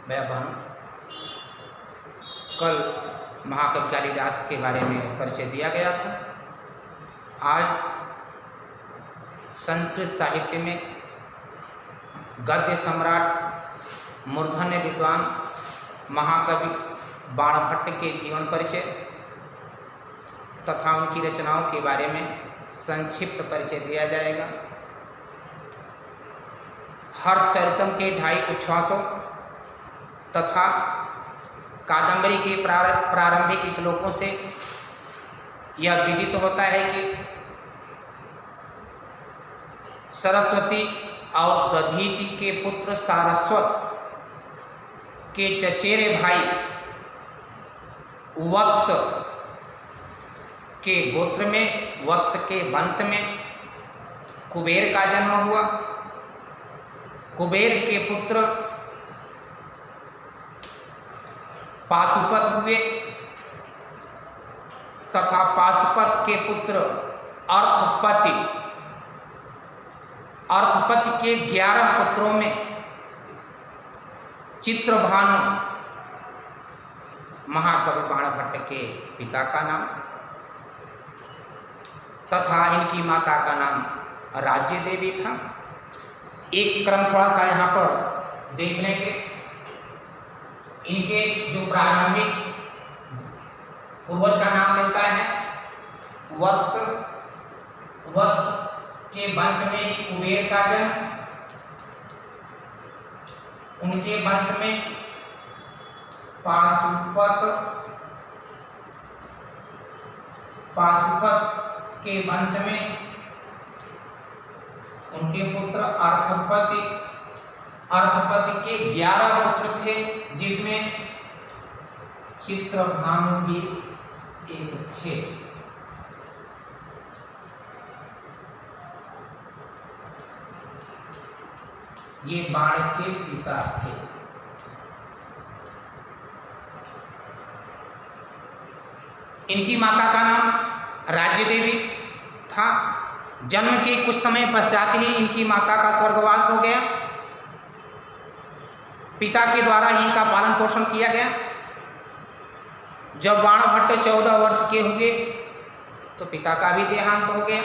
भाई बहनों, कल महाकवि कालिदास के बारे में परिचय दिया गया था। आज संस्कृत साहित्य में गद्य सम्राट मूर्धन्य विद्वान महाकवि बाणभट्ट के जीवन परिचय तथा उनकी रचनाओं के बारे में संक्षिप्त परिचय दिया जाएगा। हर्षचरितम के 2.5 उच्छ्वासों तथा कादंबरी के प्रारंभिक श्लोकों से यह विदित होता है कि सरस्वती और दधीचि के पुत्र सारस्वत के चचेरे भाई वत्स के गोत्र में, वत्स के वंश में कुबेर का जन्म हुआ। कुबेर के पुत्र पाशुपत हुए तथा पाशुपत के पुत्र अर्थपति। अर्थपति के 11 पुत्रों में चित्रभानु महाकवि बाणभट्ट के पिता का नाम तथा इनकी माता का नाम राज्य देवी था। एक क्रम थोड़ा सा यहाँ पर देख लेंगे। इनके जो प्रारंभिक पूर्वज का नाम मिलता है वत्स। वत्स के वंश में ही कुबेर का जन्म। उनके वंश में पाशुपत के वंश में उनके पुत्र अर्थपति। अर्थपति के 11 पुत्र थे, जिसमें चित्रभानु भी एक थे। ये बाण के पिता थे। इनकी माता का नाम राज्य देवी था। जन्म के कुछ समय पश्चात ही इनकी माता का स्वर्गवास हो गया। पिता के द्वारा ही इनका पालन पोषण किया गया। जब बाणभट्ट 14 वर्ष के हुए तो पिता का भी देहांत हो गया।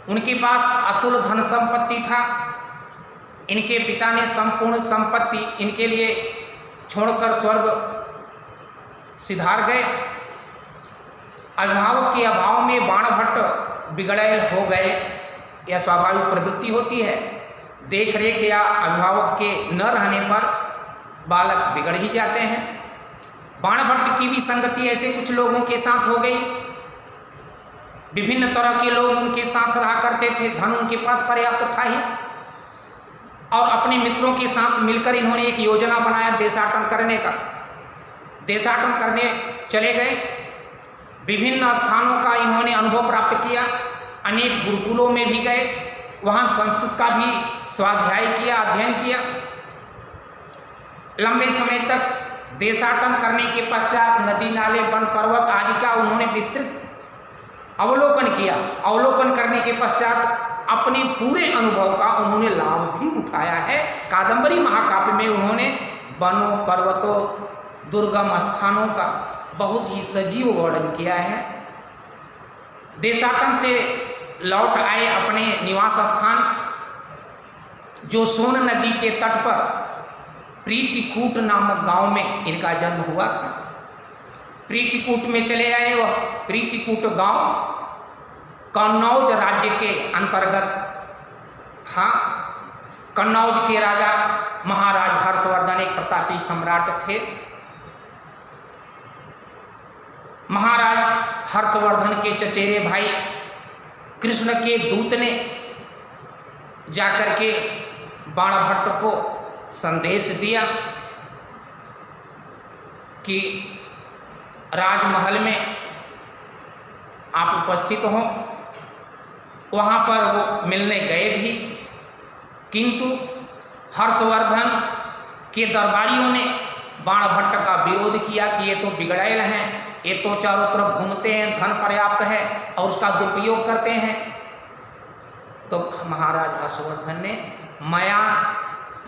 उनके पास अतुल धन संपत्ति था। इनके पिता ने संपूर्ण संपत्ति इनके लिए छोड़कर स्वर्ग सिधार गए। अभिभावक के अभाव में बाणभट्ट बिगड़ैल हो गए। यह स्वाभाविक प्रवृत्ति होती है। देख रेख या अभिभावक के न रहने पर बालक बिगड़ ही जाते हैं। बाणभट्ट की भी संगति ऐसे कुछ लोगों के साथ हो गई। विभिन्न तरह के लोग उनके साथ रहा करते थे। धन उनके पास पर्याप्त था ही, और अपने मित्रों के साथ मिलकर इन्होंने एक योजना बनाया देशाटन करने का। देशाटन करने चले गए। विभिन्न स्थानों का इन्होंने अनुभव प्राप्त किया। अनेक गुरुकुलों में भी गए, वहाँ संस्कृत का भी स्वाध्याय किया, अध्ययन किया। लंबे समय तक देशाटन करने के पश्चात नदी नाले वन पर्वत आदि का उन्होंने विस्तृत अवलोकन किया। अवलोकन करने के पश्चात अपने पूरे अनुभव का उन्होंने लाभ भी उठाया है। कादंबरी महाकाव्य में उन्होंने वनों, पर्वतों, दुर्गम स्थानों का बहुत ही सजीव वर्णन किया है। देशाटन से लौट आए अपने निवास स्थान, जो सोन नदी के तट पर प्रीतिकूट नामक गांव में इनका जन्म हुआ था। प्रीतिकूट में चले आए। वह प्रीतिकूट गांव कन्नौज राज्य के अंतर्गत था। कन्नौज के राजा महाराज हर्षवर्धन एक प्रतापी सम्राट थे। महाराज हर्षवर्धन के चचेरे भाई कृष्ण के दूत ने जाकर के बाणभट्ट को संदेश दिया कि राजमहल में आप उपस्थित हों। वहाँ पर वो मिलने गए भी, किंतु हर्षवर्धन के दरबारियों ने बाणभट्ट का विरोध किया कि ये तो बिगड़ैल हैं, ये तो चारों तरफ घूमते हैं, धन पर्याप्त है और उसका दुरुपयोग करते हैं। तो महाराज हर्षवर्धन ने मया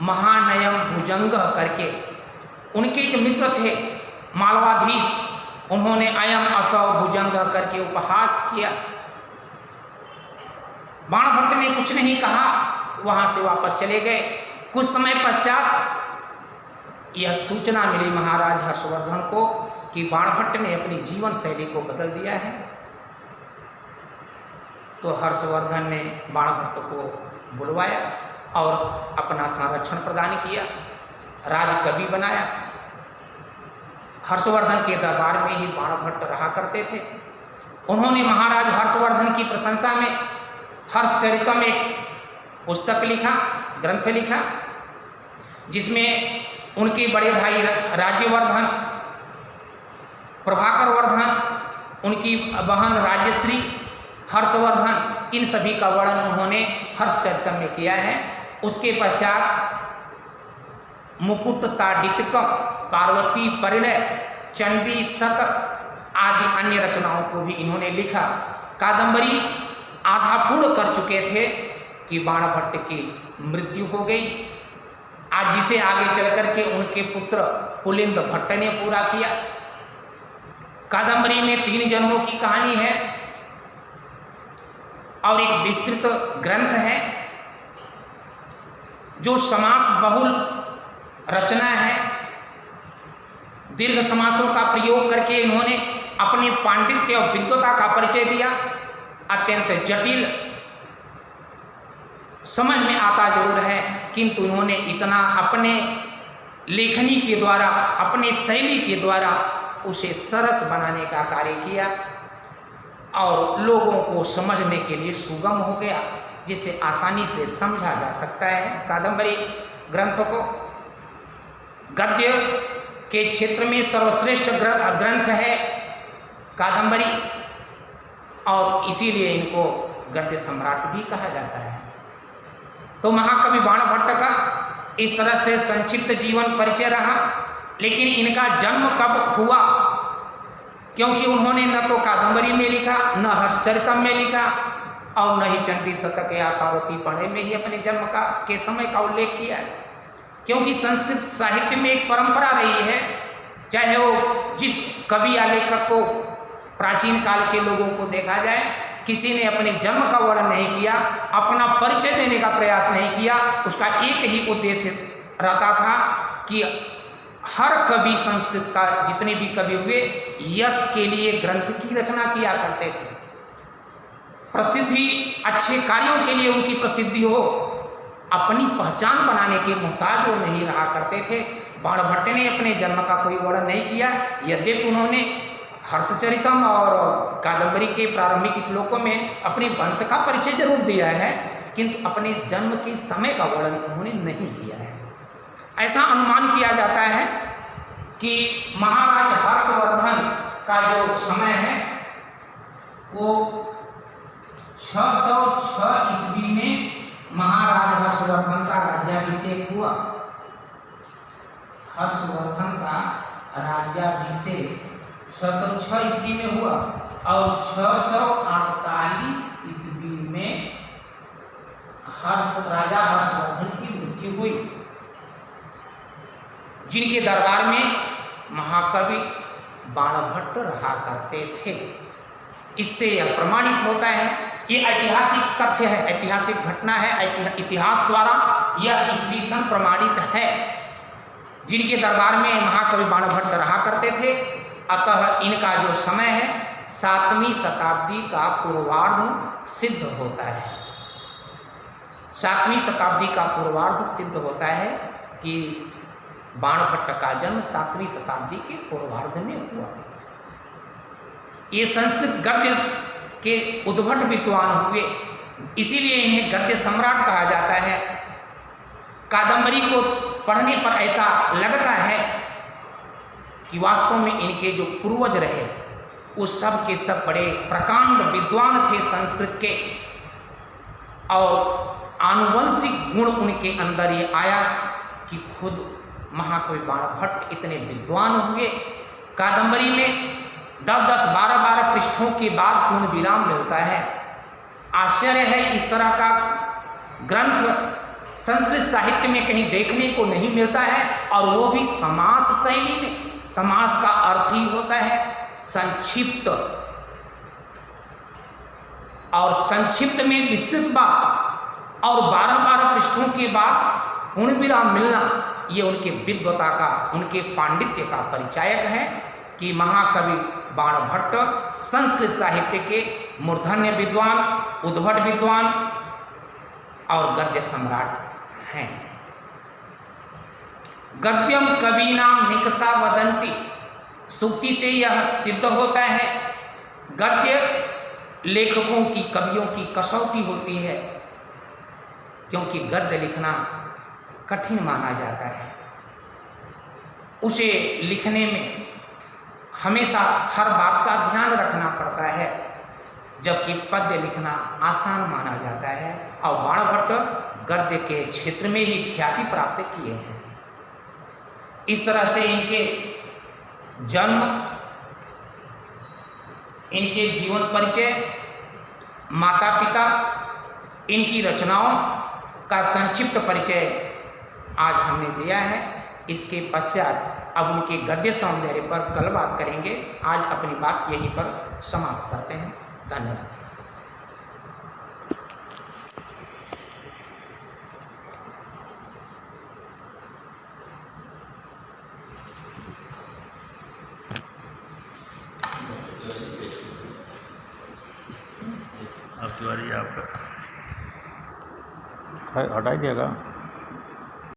महानयम भुजंग करके, उनके एक मित्र थे मालवाधीश, उन्होंने अयम असौ भुजंग करके उपहास किया। बाणभट्ट ने कुछ नहीं कहा, वहां से वापस चले गए। कुछ समय पश्चात यह सूचना मिली महाराज हर्षवर्धन को कि बाणभट्ट ने अपनी जीवन शैली को बदल दिया है। तो हर्षवर्धन ने बाणभट्ट को बुलवाया और अपना संरक्षण प्रदान किया, राजकवि बनाया। हर्षवर्धन के दरबार में ही बाणभट्ट रहा करते थे। उन्होंने महाराज हर्षवर्धन की प्रशंसा में हर्षचरितम एक पुस्तक लिखा, ग्रंथ लिखा, जिसमें उनके बड़े भाई राज्यवर्धन, प्रभाकर वर्धन, उनकी बहन राज्यश्री, हर्षवर्धन, इन सभी का वर्णन उन्होंने हर्षचरितम में किया है। उसके पश्चात मुकुट ताडितकम, पार्वती परिणय, चंडी शतक आदि अन्य रचनाओं को भी इन्होंने लिखा। कादंबरी आधा पूर्ण कर चुके थे कि बाणभट्ट की मृत्यु हो गई। आज जिसे आगे चल करके उनके पुत्र पुलिंद भट्ट ने पूरा किया। कादंबरी में 3 जन्मों की कहानी है और एक विस्तृत ग्रंथ है जो समास बहुल रचना है। दीर्घ समासों का प्रयोग करके इन्होंने अपने पांडित्य और विद्वता का परिचय दिया। अत्यंत जटिल, समझ में आता जरूर है, किंतु इन्होंने इतना अपने लेखनी के द्वारा, अपने शैली के द्वारा उसे सरस बनाने का कार्य किया और लोगों को समझने के लिए सुगम हो गया, जिसे आसानी से समझा जा सकता है। कादंबरी ग्रंथ को गद्य के क्षेत्र में सर्वश्रेष्ठ ग्रंथ है कादंबरी, और इसीलिए इनको गद्य सम्राट भी कहा जाता है। तो महाकवि बाणभट्ट का इस तरह से संक्षिप्त जीवन परिचय रहा। लेकिन इनका जन्म कब हुआ, क्योंकि उन्होंने न तो कादंबरी में लिखा, न हर्षचरितम में लिखा, और न ही चंडी शतक या पार्वती परिणय में ही अपने जन्म के समय का उल्लेख किया है। क्योंकि संस्कृत साहित्य में एक परंपरा रही है, चाहे वो जिस कवि या लेखक को प्राचीन काल के लोगों को देखा जाए, किसी ने अपने जन्म का वर्णन नहीं किया, अपना परिचय देने का प्रयास नहीं किया। उसका एक ही उद्देश्य रहता था कि हर कवि, संस्कृत का जितने भी कवि हुए, यश के लिए ग्रंथ की रचना किया करते थे। प्रसिद्धि, अच्छे कार्यों के लिए उनकी प्रसिद्धि हो, अपनी पहचान बनाने के मुहताज वो नहीं रहा करते थे। बाणभट्ट ने अपने जन्म का कोई वर्णन नहीं किया, यद्यपि उन्होंने हर्षचरितम और कादंबरी के प्रारंभिक श्लोकों में अपने वंश का परिचय जरूर दिया है, किंतु अपने जन्म के समय का वर्णन उन्होंने नहीं किया है। ऐसा अनुमान किया जाता है कि महाराज हर्षवर्धन का जो समय है वो 606 ईस्वी में महाराज हर्षवर्धन का राज्याभिषेक हुआ। हर्षवर्धन का राज्याभिषेक 606 ईस्वी में हुआ और 648 ईस्वी में राजा हर्षवर्धन की मृत्यु हुई, जिनके दरबार में महाकवि बाणभट्ट रहा करते थे। इससे यह प्रमाणित होता है, ये ऐतिहासिक तथ्य है, ऐतिहासिक घटना है, इतिहास द्वारा यह ईस्वी सन प्रमाणित है, जिनके दरबार में महाकवि बाणभट्ट रहा करते थे। अतः इनका जो समय है 7वीं शताब्दी का पूर्वार्ध सिद्ध होता है। 7वीं शताब्दी का पूर्वार्ध सिद्ध होता है कि बाणभट्ट का जन्म 7वीं शताब्दी के पूर्वार्ध में हुआ। ये संस्कृत गद्य के उद्भट विद्वान हुए, इसीलिए इन्हें गद्य सम्राट कहा जाता है। कादंबरी को पढ़ने पर ऐसा लगता है कि वास्तव में इनके जो पूर्वज रहे वो सब के सब बड़े प्रकांड विद्वान थे संस्कृत के, और आनुवंशिक गुण उनके अंदर ये आया कि खुद महाकवि बाणभट्ट इतने विद्वान हुए। कादंबरी में 10-10, 12-12 पृष्ठों के बाद पूर्ण विराम मिलता है। आश्चर्य है, इस तरह का ग्रंथ संस्कृत साहित्य में कहीं देखने को नहीं मिलता है, और वो भी समास शैली में। समास का अर्थ ही होता है संक्षिप्त, और संक्षिप्त में विस्तृत बात और 12-12 पृष्ठों के बाद पूर्ण विराम मिलना, ये उनके विद्वता का, उनके पांडित्य का परिचायक है कि महाकवि बाणभट्ट संस्कृत साहित्य के मूर्धन्य विद्वान, उद्भट विद्वान और गद्य सम्राट हैं। गद्यम कवीनाम निकषा वदंती, सूक्ति से यह सिद्ध होता है गद्य लेखकों की, कवियों की कसौटी होती है, क्योंकि गद्य लिखना कठिन माना जाता है। उसे लिखने में हमेशा हर बात का ध्यान रखना पड़ता है, जबकि पद्य लिखना आसान माना जाता है। और बाणभट्ट गद्य के क्षेत्र में ही ख्याति प्राप्त किए हैं। इस तरह से इनके जन्म, इनके जीवन परिचय, माता पिता, इनकी रचनाओं का संक्षिप्त परिचय आज हमने दिया है। इसके पश्चात अब उनके गद्य सौंदर्य पर कल बात करेंगे। आज अपनी बात यहीं पर समाप्त करते हैं। धन्यवाद। अब तुम्हारी आप हटाई देगा।